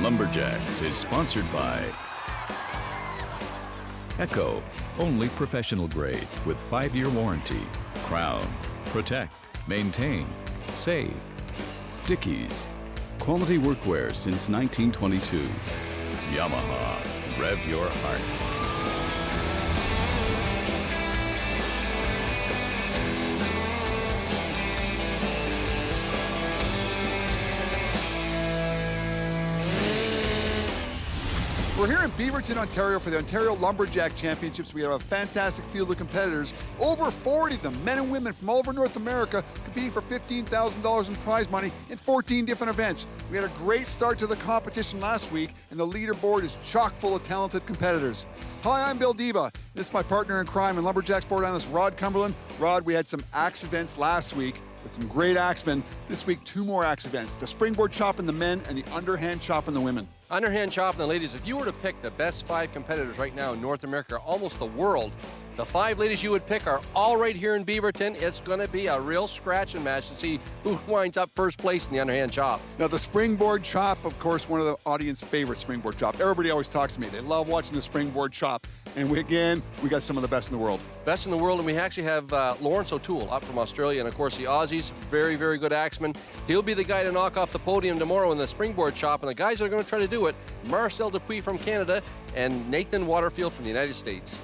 Lumberjacks is sponsored by Echo, only professional grade with 5-year warranty. Crown, protect, maintain, save. Dickies, quality workwear since 1922. Yamaha, rev your heart. We're here in Beaverton, Ontario for the Ontario Lumberjack Championships. We have a fantastic field of competitors, over 40 of them, men and women from all over North America, competing for $15,000 in prize money in 14 different events. We had a great start to the competition last week, and the leaderboard is chock full of talented competitors. Hi, I'm Bill Diva. This is my partner in crime and Lumberjack sport analyst, Rod Cumberland. Rod, we had some axe events last week with some great axemen. This week, 2 more axe events, the springboard chop in the men and the underhand chop in the women. Underhand chop and the ladies, if you were to pick the best 5 competitors right now in North America, almost the world, the 5 ladies you would pick are all right here in Beaverton. It's going to be a real scratching match to see who winds up first place in the underhand chop. Now, the springboard chop, of course, one of the audience favorite springboard chop. Everybody always talks to me. They love watching the springboard chop. And we got some of the best in the world. Best in the world, and we actually have Lawrence O'Toole up from Australia, and of course the Aussies, very, very good axeman. He'll be the guy to knock off the podium tomorrow in the springboard chop, and the guys that are going to try to do it, Marcel Dupuis from Canada and Nathan Waterfield from the United States.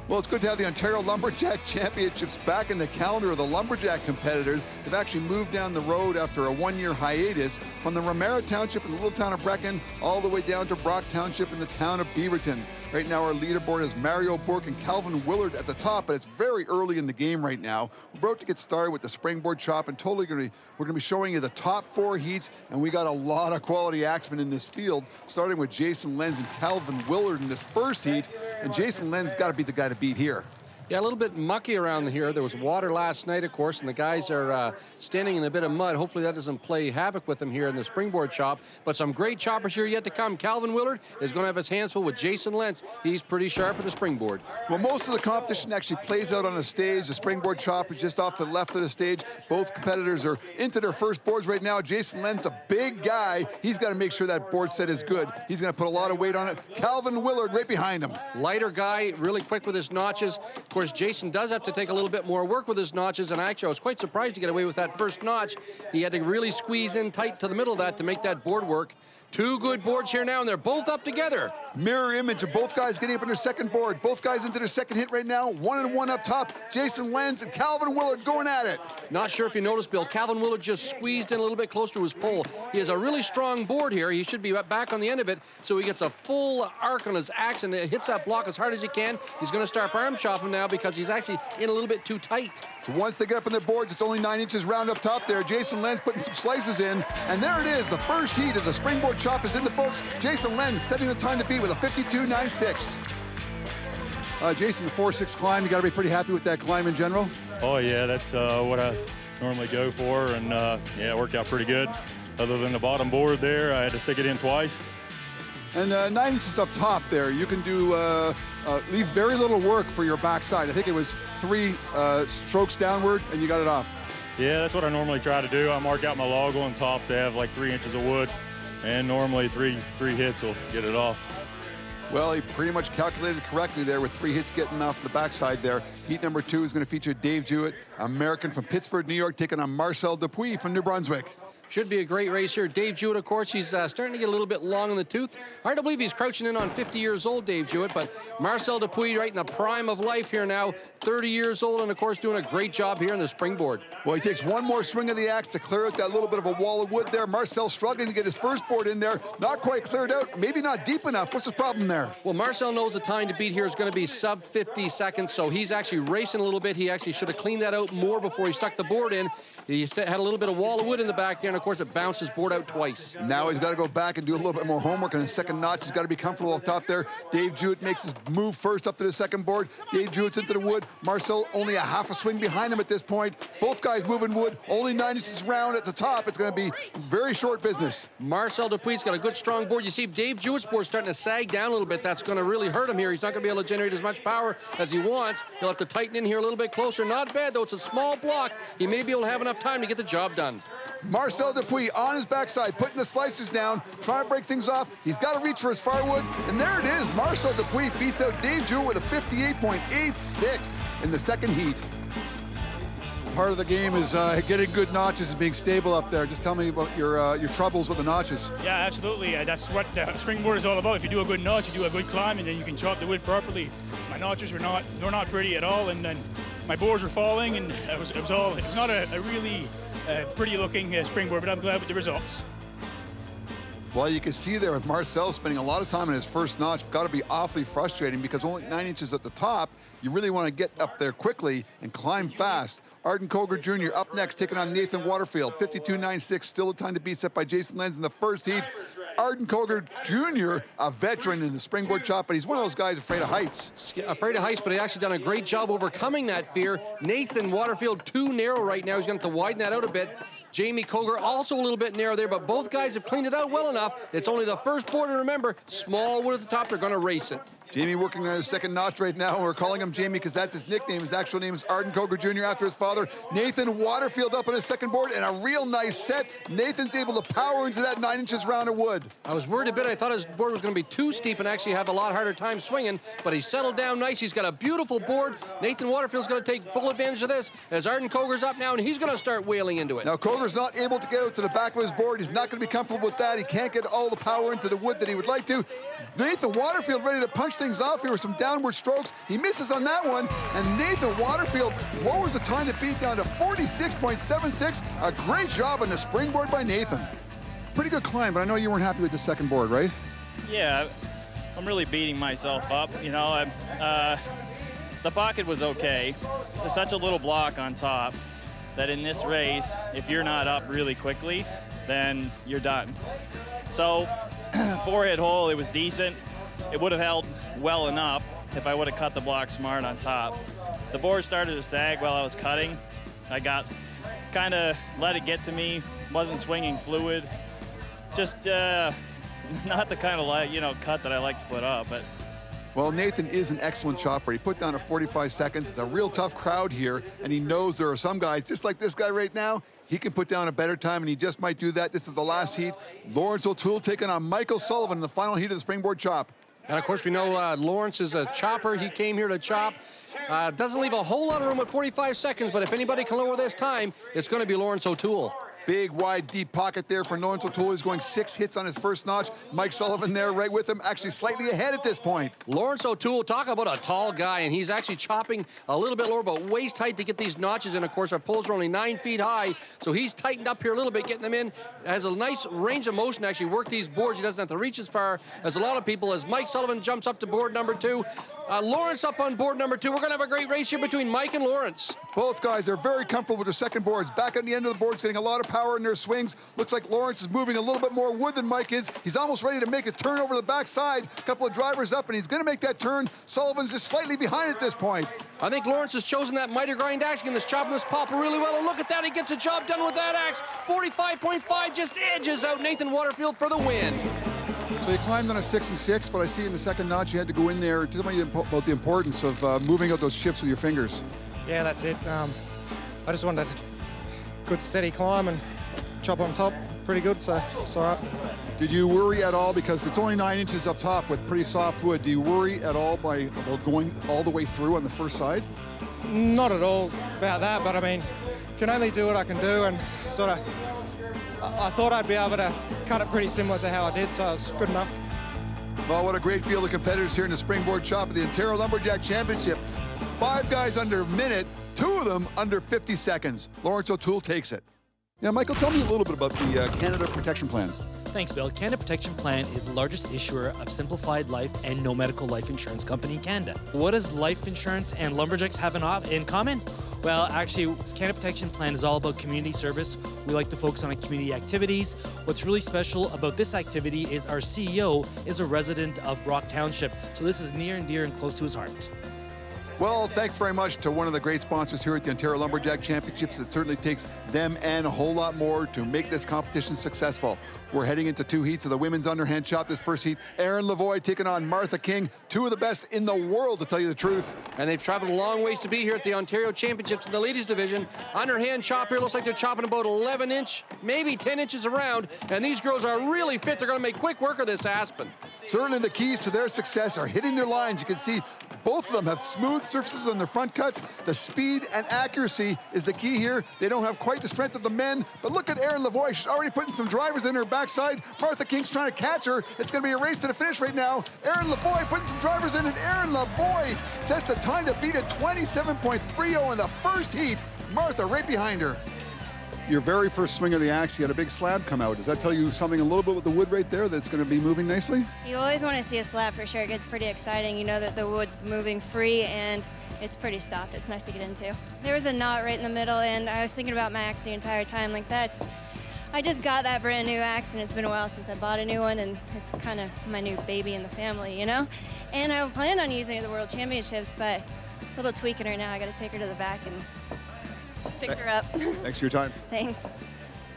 Well, it's good to have the Ontario Lumberjack Championships back in the calendar of the Lumberjack competitors. They've actually moved down the road after a 1-year hiatus from the Ramara Township in the little town of Brecken all the way down to Brock Township in the town of Beaverton. Right now, our leaderboard is Mario Burke and Calvin Willard at the top, but it's very early in the game right now. We're about to get started with the springboard chop, and we're going to be showing you the top 4 heats, and we got a lot of quality axemen in this field, starting with Jason Lenz and Calvin Willard in this first heat, and Jason Lenz got to be the guy to beat here. Yeah, a little bit mucky around here. There was water last night, of course, and the guys are standing in a bit of mud. Hopefully that doesn't play havoc with them here in the springboard chop. But some great choppers here yet to come. Calvin Willard is going to have his hands full with Jason Lentz. He's pretty sharp at the springboard. Well, most of the competition actually plays out on the stage. The springboard chop is just off to the left of the stage. Both competitors are into their first boards right now. Jason Lentz, a big guy. He's got to make sure that board set is good. He's going to put a lot of weight on it. Calvin Willard right behind him. Lighter guy, really quick with his notches. Of course, Jason does have to take a little bit more work with his notches, and actually I was quite surprised to get away with that first notch. He had to really squeeze in tight to the middle of that to make that board work. 2 good boards here now, and they're both up together. Mirror image of both guys getting up on their second board. Both guys into their second hit right now. 1-1 up top. Jason Lenz and Calvin Willard going at it. Not sure if you noticed, Bill, Calvin Willard just squeezed in a little bit closer to his pole. He has a really strong board here. He should be back on the end of it, so he gets a full arc on his axe and it hits that block as hard as he can. He's going to start arm chopping now because he's actually in a little bit too tight. So once they get up on their boards, it's only 9 inches round up top there. Jason Lenz putting some slices in, and there it is. The first heat of the springboard chop is in the books. Jason Lenz setting the time to beat with a 52.96. Jason, the 4-6 climb, you got to be pretty happy with that climb in general? Oh yeah, that's what I normally go for, and yeah, it worked out pretty good. Other than the bottom board there, I had to stick it in twice. And 9 inches up top there, you can do leave very little work for your backside. I think it was 3 strokes downward, and you got it off. Yeah, that's what I normally try to do. I mark out my log on top to have like 3 inches of wood, and normally three hits will get it off. Well, he pretty much calculated correctly there with 3 hits getting off the backside there. Heat number 2 is going to feature Dave Jewett, American from Pittsford, New York, taking on Marcel Dupuis from New Brunswick. Should be a great race here. Dave Jewett, of course, he's starting to get a little bit long in the tooth. Hard to believe he's crouching in on 50 years old, Dave Jewett, but Marcel Dupuis right in the prime of life here now, 30 years old, and of course doing a great job here in the springboard. Well, he takes one more swing of the axe to clear out that little bit of a wall of wood there. Marcel struggling to get his first board in there. Not quite cleared out, maybe not deep enough. What's the problem there? Well, Marcel knows the time to beat here is going to be sub 50 seconds, so he's actually racing a little bit. He actually should have cleaned that out more before he stuck the board in. He had a little bit of wall of wood in the back there, and of course it bounced his board out twice. Now he's got to go back and do a little bit more homework on the second notch. He's got to be comfortable up top there. Dave Jewett makes his move first up to the second board. Dave Jewett's into the wood. Marcel only a half a swing behind him at this point. Both guys moving wood. Only 9 inches round at the top. It's going to be very short business. Marcel Dupuis got a good strong board. You see Dave Jewett's board starting to sag down a little bit. That's going to really hurt him here. He's not going to be able to generate as much power as he wants. He'll have to tighten in here a little bit closer. Not bad, though. It's a small block. He may be able to have enough time to get the job done. Marcel Dupuis on his backside, putting the slicers down, trying to break things off. He's got to reach for his firewood, and there it is. Marcel Dupuis beats out Dave Jewell with a 58.86 in the second heat. Part of the game is getting good notches and being stable up there. Just tell me about your troubles with the notches. Yeah, absolutely. That's what Springboard is all about. If you do a good notch, you do a good climb, and then you can chop the wood properly. My notches were not pretty at all, and then my boards were falling, and it was not a really pretty looking springboard, but I'm glad with the results. Well, you can see there with Marcel spending a lot of time in his first notch. Got to be awfully frustrating because only 9 inches at the top. You really want to get up there quickly and climb fast. Arden Koger Jr. up next, taking on Nathan Waterfield. 52.96, still a time to beat, set by Jason Lenz in the first heat. Arden Koger Jr., a veteran in the springboard chop, but he's one of those guys afraid of heights. Afraid of heights, but he actually done a great job overcoming that fear. Nathan Waterfield too narrow right now. He's going to have to widen that out a bit. Jamie Koger also a little bit narrow there, but both guys have cleaned it out well enough. It's only the first board, and remember, small wood at the top, they're going to race it. Jamie working on his second notch right now. We're calling him Jamie because that's his nickname. His actual name is Arden Koger Jr. after his father. Nathan Waterfield up on his second board, and a real nice set. Nathan's able to power into that 9 inches round of wood. I was worried a bit. I thought his board was going to be too steep and actually have a lot harder time swinging, but he settled down nice. He's got a beautiful board. Nathan Waterfield's going to take full advantage of this as Arden Koger's up now, and he's going to start whaling into it. Now, Koger's not able to get out to the back of his board. He's not going to be comfortable with that. He can't get all the power into the wood that he would like to. Nathan Waterfield ready to punch things off here with some downward strokes. He misses on that one, and Nathan Waterfield lowers the time to beat down to 46.76. A great job on the springboard by Nathan. Pretty good climb, but I know you weren't happy with the second board, right? Yeah, I'm really beating myself up. You know, the pocket was okay. There's such a little block on top that in this race, if you're not up really quickly, then you're done. So, 4-hit hole, it was decent. It would have held well enough if I would have cut the block smart on top. The board started to sag while I was cutting. I got kind of let it get to me, wasn't swinging fluid. Just not the kind of cut that I like to put up. But well, Nathan is an excellent chopper. He put down a 45 seconds. It's a real tough crowd here, and he knows there are some guys, just like this guy right now, he can put down a better time, and he just might do that. This is the last heat. Lawrence O'Toole taking on Michael Sullivan in the final heat of the springboard chop. And of course, we know Lawrence is a chopper. He came here to chop. Doesn't leave a whole lot of room at 45 seconds, but if anybody can lower this time, it's going to be Lawrence O'Toole. Big, wide, deep pocket there for Lawrence O'Toole. He's going 6 hits on his first notch. Mike Sullivan there right with him, actually slightly ahead at this point. Lawrence O'Toole, talk about a tall guy, and he's actually chopping a little bit lower, but waist height to get these notches in. Of course, our poles are only 9 feet high, so he's tightened up here a little bit, getting them in. Has a nice range of motion to actually work these boards. He doesn't have to reach as far as a lot of people. As Mike Sullivan jumps up to board number 2, Lawrence up on board number 2. We're going to have a great race here between Mike and Lawrence. Both guys are very comfortable with their second boards. Back on the end of the boards, getting a lot of power in their swings. Looks like Lawrence is moving a little bit more wood than Mike is. He's almost ready to make a turn over the backside. A couple of drivers up, and he's going to make that turn. Sullivan's just slightly behind at this point. I think Lawrence has chosen that miter grind axe, and this chopping this popper really well. And look at that, he gets the job done with that axe. 45.5 just edges out Nathan Waterfield for the win. So you climbed on a 6 and 6, but I see in the second notch you had to go in there. Tell me about the importance of moving out those shifts with your fingers. Yeah, that's it. I just wanted a good steady climb and chop on top. Pretty good, so it's all right. Did you worry at all, because it's only 9 inches up top with pretty soft wood, do you worry at all about going all the way through on the first side? Not at all about that, but I mean, can only do what I can do, and sort of, I thought I'd be able to cut it pretty similar to how I did, so it's good enough. Well, what a great field of competitors here in the springboard chop of the Ontario Lumberjack Championship. 5 guys under a minute, 2 of them under 50 seconds. Lawrence O'Toole takes it. Yeah, Michael, tell me a little bit about the Canada Protection Plan. Thanks, Bill. Canada Protection Plan is the largest issuer of simplified life and no medical life insurance company in Canada. What does life insurance and lumberjacks have in common? Well, actually, Canada Protection Plan is all about community service. We like to focus on community activities. What's really special about this activity is our CEO is a resident of Brock Township, so this is near and dear and close to his heart. Well, thanks very much to one of the great sponsors here at the Ontario Lumberjack Championships. It certainly takes them and a whole lot more to make this competition successful. We're heading into 2 heats of the women's underhand chop. This first heat, Erin Lavoie taking on Martha King, 2 of the best in the world, to tell you the truth. And they've traveled a long ways to be here at the Ontario Championships in the ladies division. Underhand chop here looks like they're chopping about 11 inch, maybe 10 inches around. And these girls are really fit. They're going to make quick work of this Aspen. Certainly the keys to their success are hitting their lines. You can see both of them have smooth surfaces on their front cuts. The speed and accuracy is the key here. They don't have quite the strength of the men, but look at Erin Lavoie. She's already putting some drivers in her backside. Martha King's trying to catch her. It's going to be a race to the finish right now. Erin Lavoie putting some drivers in, and Erin Lavoie sets the time to beat at 27.30 in the first heat. Martha right behind her. Your very first swing of the axe, you had a big slab come out. Does that tell you something a little bit with the wood right there that's going to be moving nicely? You always want to see a slab for sure. It gets pretty exciting. You know that the wood's moving free and it's pretty soft. It's nice to get into. There was a knot right in the middle, and I was thinking about my axe the entire time. Like I just got that brand new axe, and it's been a while since I bought a new one, and it's kind of my new baby in the family, you know? And I plan on using it at the World Championships, but a little tweaking her now. I got to take her to the back and fix her up. Thanks for your time. Thanks.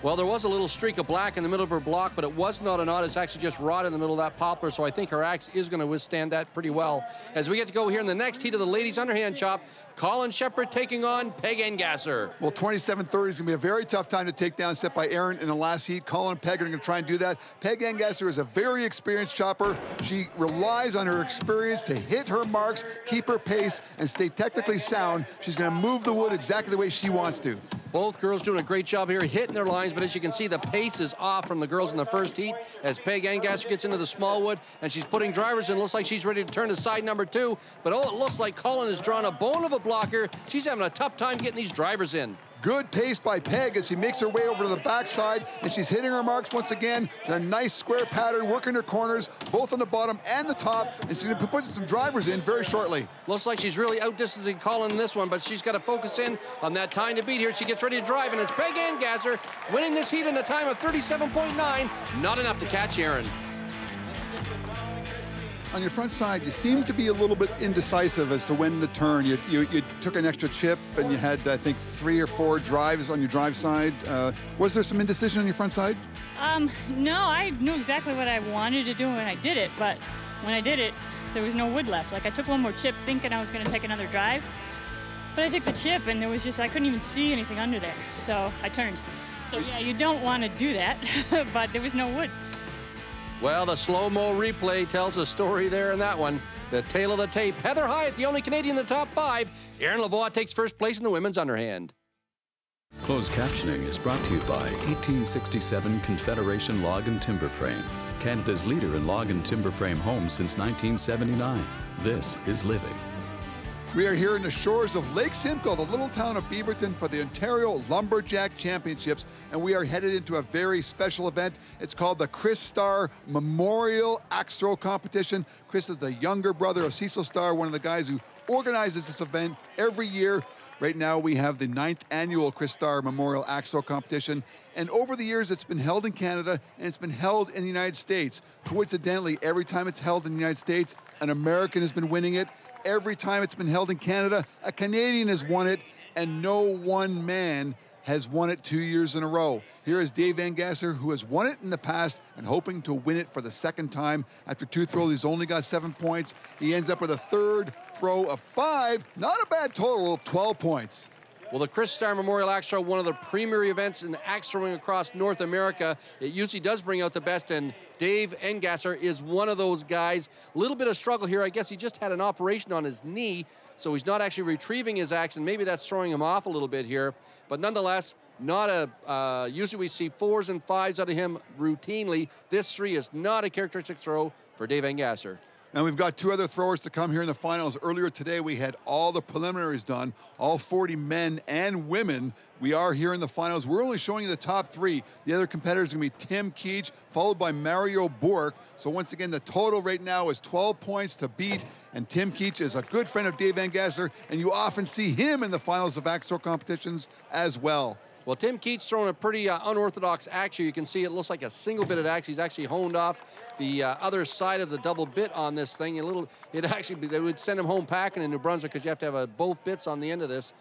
Well, there was a little streak of black in the middle of her block, but it was not a knot. It's actually just rot in the middle of that poplar, so I think her axe is going to withstand that pretty well. As we get to go here in the next heat of the ladies' underhand chop, Colin Shepard taking on Peg Engasser. Well, 27-30 is going to be a very tough time to take down, set by Erin in the last heat. Colin and Peg are going to try and do that. Peg Engasser is a very experienced chopper. She relies on her experience to hit her marks, keep her pace, and stay technically sound. She's going to move the wood exactly the way she wants to. Both girls doing a great job here hitting their lines, but as you can see, the pace is off from the girls in the first heat as Peg Engasser gets into the small wood, and she's putting drivers in. Looks like she's ready to turn to side number 2, but oh, it looks like Colin has drawn a bone of a blocker. She's having a tough time getting these drivers in. Good pace by Peg as she makes her way over to the backside, and she's hitting her marks once again. A nice square pattern, working her corners, both on the bottom and the top, and she's going to put some drivers in very shortly. Looks like she's really outdistancing Colin in this one, but she's got to focus in on that time to beat here. She gets ready to drive, and it's Peg Engasser winning this heat in a time of 37.9. Not enough to catch Erin. On your front side, you seem to be a little bit indecisive as to when to turn. You took an extra chip, and you had, I think, 3 or 4 drives on your drive side. Was there some indecision on your front side? No, I knew exactly what I wanted to do when I did it, but when I did it, there was no wood left. Like, I took one more chip thinking I was going to take another drive, but I took the chip, and there was just, I couldn't even see anything under there, so I turned. So, yeah, you don't want to do that, but there was no wood. Well, the slow-mo replay tells a story there in that one. The tail of the tape. Heather Hyatt, the only Canadian in the top 5. Erin Lavoie takes first place in the women's underhand. Closed captioning is brought to you by 1867 Confederation Log and Timber Frame, Canada's leader in log and timber frame homes since 1979. This is living. We are here in the shores of Lake Simcoe, the little town of Beaverton, for the Ontario Lumberjack Championships, and we are headed into a very special event. It's called the Chris Starr Memorial Axe Throw Competition. Chris is the younger brother of Cecil Starr, one of the guys who organizes this event every year. Right now, we have the 9th annual Chris Starr Memorial Axe Throw Competition, and over the years, it's been held in Canada, and it's been held in the United States. Coincidentally, every time it's held in the United States, an American has been winning it. Every time it's been held in Canada, a Canadian has won it, and no one man has won it 2 years in a row. Here is Dave Engasser, who has won it in the past and hoping to win it for the second time. After 2 throws, he's only got 7 points. He ends up with a third throw of 5. Not a bad total of 12 points. Well, the Chris Starr Memorial Axe Throw, one of the premier events in axe throwing across North America. It usually does bring out the best, and Dave Engasser is one of those guys. A little bit of struggle here. I guess he just had an operation on his knee, so he's not actually retrieving his axe, and maybe that's throwing him off a little bit here. But nonetheless, not a, usually we see 4s and 5s out of him routinely. This 3 is not a characteristic throw for Dave Engasser. Now we've got 2 other throwers to come here in the finals. Earlier today, we had all the preliminaries done, all 40 men and women. We are here in the finals. We're only showing you the top 3. The other competitors are going to be Tim Keach, followed by Mario Bork. So once again, the total right now is 12 points to beat. And Tim Keach is a good friend of Dave Engasser, and you often see him in the finals of axe throw competitions as well. Well, Tim Keats throwing a pretty unorthodox axe here. You can see it looks like a single bitted axe. He's actually honed off the other side of the double bit on this thing. They would send him home packing in New Brunswick because you have to have both bits on the end of this.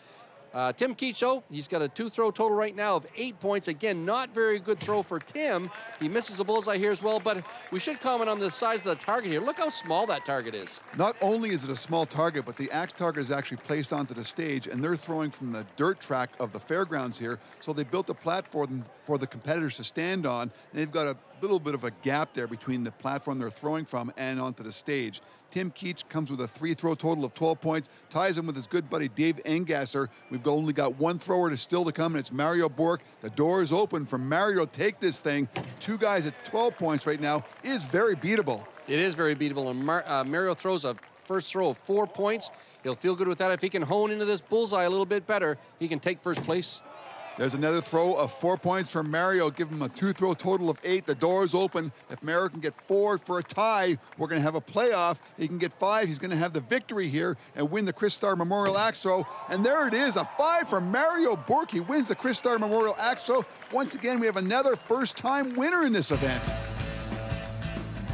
Tim Keats, he's got a 2-throw total right now of 8 points. Again, not very good throw for Tim. He misses the bullseye here as well, but we should comment on the size of the target here. Look how small that target is. Not only is it a small target, but the axe target is actually placed onto the stage, and they're throwing from the dirt track of the fairgrounds here. So they built a platform for the competitors to stand on, and they've got a little bit of a gap there between the platform they're throwing from and onto the stage. Tim Keach comes with a 3-throw total of 12 points, ties him with his good buddy Dave Engasser. We've only got one thrower still to come, and it's Mario Bork. The door is open for Mario to take this thing. 2 guys at 12 points right now is very beatable. It is very beatable, and Mario throws a first throw of 4 points. He'll feel good with that. If he can hone into this bullseye a little bit better, he can take first place. There's another throw of 4 points for Mario. Give him a 2-throw total of 8. The door is open. If Mario can get 4 for a tie, we're going to have a playoff. He can get 5. He's going to have the victory here and win the Chris Starr Memorial Axe Throw. And there it is, a 5 for Mario Bork. He wins the Chris Starr Memorial Axe Throw. Once again, we have another first-time winner in this event.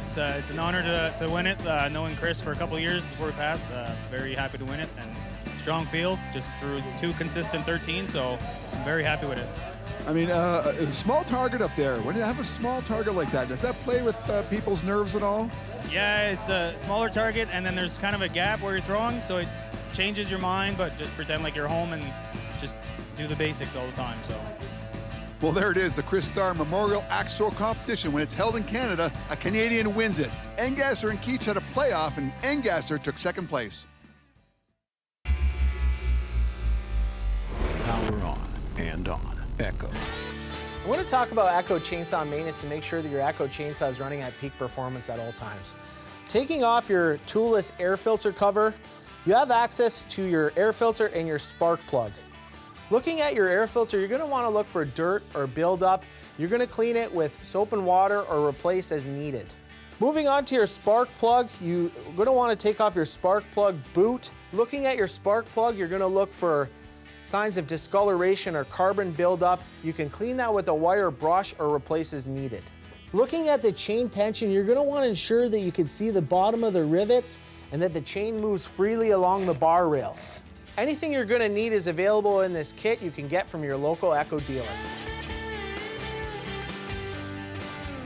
It's an honor to win it, knowing Chris for a couple of years before he passed. Very happy to win it. And strong field, just threw 2 consistent 13, so I'm very happy with it. I mean, a small target up there. When you have a small target like that, does that play with people's nerves at all? Yeah, it's a smaller target, and then there's kind of a gap where you're throwing, so it changes your mind, but just pretend like you're home and just do the basics all the time. So. Well, there it is, the Chris Starr Memorial Axe Throw Competition. When it's held in Canada, a Canadian wins it. Engasser and Keach had a playoff, and Engasser took second place. Power on and on. Echo. I want to talk about Echo chainsaw maintenance and make sure that your Echo chainsaw is running at peak performance at all times. Taking off your toolless air filter cover, you have access to your air filter and your spark plug. Looking at your air filter, you're going to want to look for dirt or buildup. You're going to clean it with soap and water or replace as needed. Moving on to your spark plug, you're going to want to take off your spark plug boot. Looking at your spark plug, you're going to look for signs of discoloration or carbon buildup. You can clean that with a wire brush or replace as needed. Looking at the chain tension, you're going to want to ensure that you can see the bottom of the rivets and that the chain moves freely along the bar rails. Anything you're going to need is available in this kit you can get from your local Echo dealer.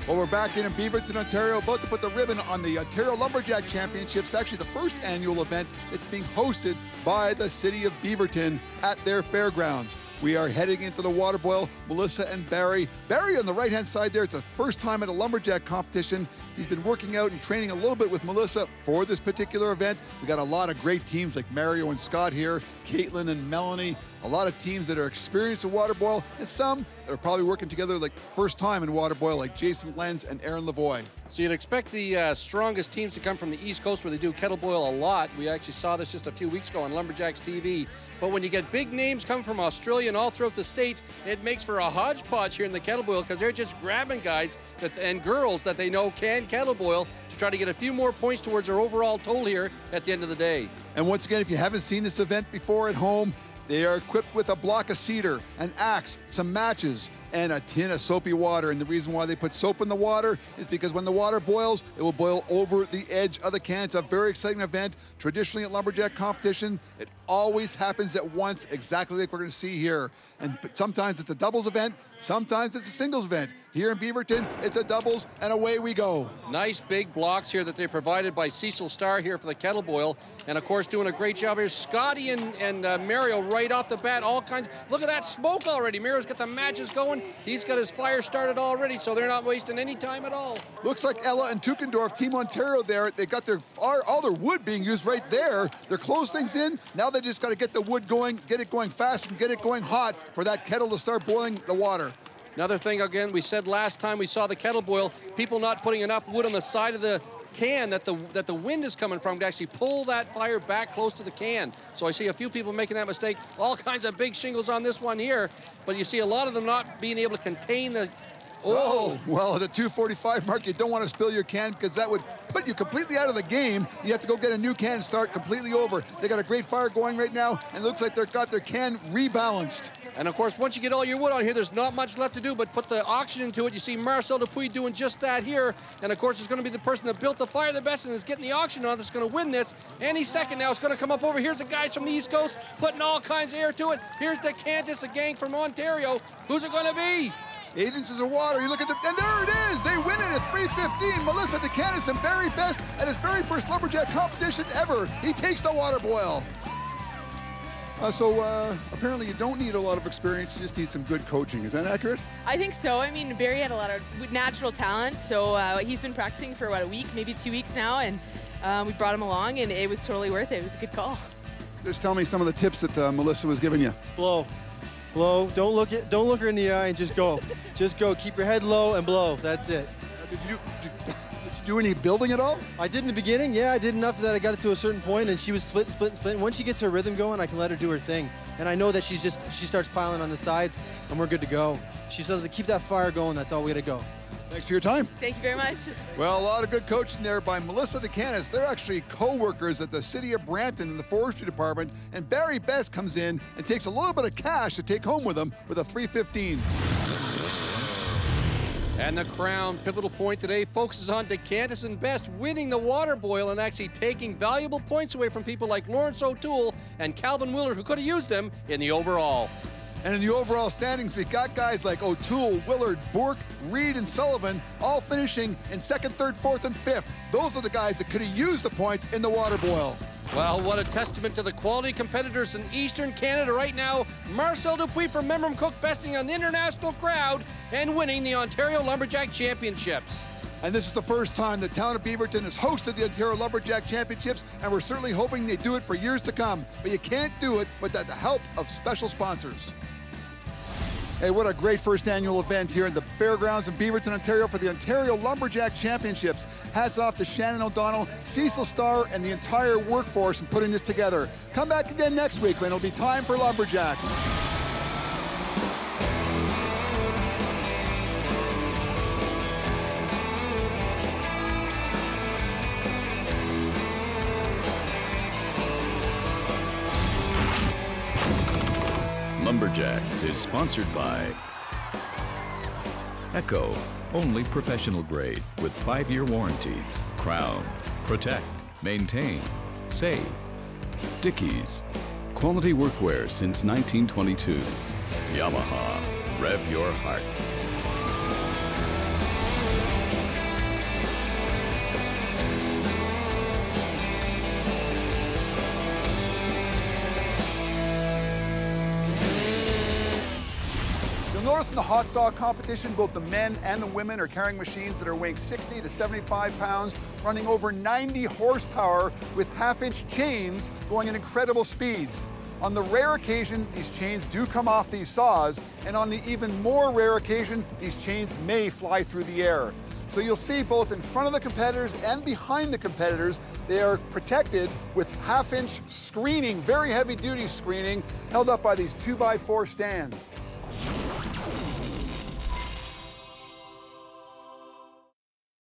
Well, we're back in Beaverton, Ontario, about to put the ribbon on the Ontario Lumberjack Championships, actually the first annual event. It's being hosted by the city of Beaverton at their fairgrounds. We are heading into the water boil. Melissa and Barry. Barry on the right-hand side there, it's the first time at a lumberjack competition. He's been working out and training a little bit with Melissa for this particular event. We got a lot of great teams like Mario and Scott here, Caitlin and Melanie, a lot of teams that are experienced in water boil, and some that are probably working together like first time in water boil, like Jason Lenz and Aaron Lavoie. So you'd expect the strongest teams to come from the East Coast where they do kettle boil a lot. We actually saw this just a few weeks ago on Lumberjacks TV. But when you get big names coming from Australia and all throughout the States, it makes for a hodgepodge here in the kettle boil because they're just grabbing guys and girls that they know can kettle boil to try to get a few more points towards their overall total here at the end of the day. And once again, if you haven't seen this event before at home, they are equipped with a block of cedar, an axe, some matches, and a tin of soapy water. And the reason why they put soap in the water is because when the water boils, it will boil over the edge of the can. It's a very exciting event. Traditionally at lumberjack competition, it always happens at once, exactly like we're going to see here. And sometimes it's a doubles event, sometimes it's a singles event. Here in Beaverton, it's a doubles, and away we go. Nice big blocks here that they provided by Cecil Starr here for the kettle boil. And of course, doing a great job here. Scotty and Mario right off the bat, all kinds. Look at that smoke already. Mario's got the matches going. He's got his fire started already, so they're not wasting any time at all. Looks like Ella and Tukendorf, Team Ontario there, they got all their wood being used right there. They're closed things in. Now they just got to get the wood going, get it going fast, and get it going hot for that kettle to start boiling the water. Another thing, again, we said last time we saw the kettle boil, people not putting enough wood on the side of the can that the wind is coming from to actually pull that fire back close to the can. So I see a few people making that mistake. All kinds of big shingles on this one here, but you see a lot of them not being able to contain the... Oh, well, at the 2:45 mark, you don't want to spill your can because that would put you completely out of the game. You have to go get a new can and start completely over. They got a great fire going right now, and it looks like they've got their can rebalanced. And of course, once you get all your wood on here, there's not much left to do but put the oxygen to it. You see Marcel Dupuis doing just that here. And of course, it's going to be the person that built the fire the best and is getting the oxygen on that's going to win this. Any second now, it's going to come up over. Here's the guys from the East Coast putting all kinds of air to it. Here's the Cantus, a gang from Ontario. Who's it going to be? 8 inches of water. You look at and there it is. They win it at 3:15. Melissa DeCantis and Barry Best at his very first Lumberjack competition ever. He takes the water boil. So apparently you don't need a lot of experience, you just need some good coaching. Is that accurate? I think so. I mean, Barry had a lot of natural talent, so he's been practicing for, a week, maybe 2 weeks now, and we brought him along, and it was totally worth it. It was a good call. Just tell me some of the tips that Melissa was giving you. Blow. Don't look her in the eye and just go. Just go. Keep your head low and blow. That's it. Did you do any building at all? I did in the beginning. Yeah, I did enough that I got it to a certain point, and she was splitting. Once she gets her rhythm going, I can let her do her thing. And I know that she starts piling on the sides, and we're good to go. She says to keep that fire going. That's all we got to go. Thanks for your time. Thank you very much. Well, a lot of good coaching there by Melissa DeCantis. They're actually co-workers at the City of Brampton in the Forestry Department, and Barry Best comes in and takes a little bit of cash to take home with him with a 3:15. And the crown pivotal point today focuses on DeCantis and Best winning the water boil and actually taking valuable points away from people like Lawrence O'Toole and Calvin Willard, who could have used them in the overall. And in the overall standings, we got guys like O'Toole, Willard, Bourque, Reed, and Sullivan all finishing in 2nd, 3rd, 4th, and 5th. Those are the guys that could have used the points in the water boil. Well, what a testament to the quality competitors in Eastern Canada right now. Marcel Dupuis from Memram Cook besting an international crowd and winning the Ontario Lumberjack Championships. And this is the first time the town of Beaverton has hosted the Ontario Lumberjack Championships, and we're certainly hoping they do it for years to come. But you can't do it without the help of special sponsors. Hey, what a great first annual event here in the fairgrounds in Beaverton, Ontario for the Ontario Lumberjack Championships. Hats off to Shannon O'Donnell, Cecil Starr, and the entire workforce in putting this together. Come back again next week when it'll be time for Lumberjacks. Lumberjacks is sponsored by Echo, only professional grade with 5-year warranty. Crown, protect, maintain, save. Dickies, quality workwear since 1922. Yamaha, rev your heart. Notice in the hot saw competition, both the men and the women are carrying machines that are weighing 60 to 75 pounds, running over 90 horsepower with half-inch chains going at incredible speeds. On the rare occasion, these chains do come off these saws, and on the even more rare occasion, these chains may fly through the air. So you'll see both in front of the competitors and behind the competitors, they are protected with half-inch screening, very heavy-duty screening, held up by these 2x4 stands.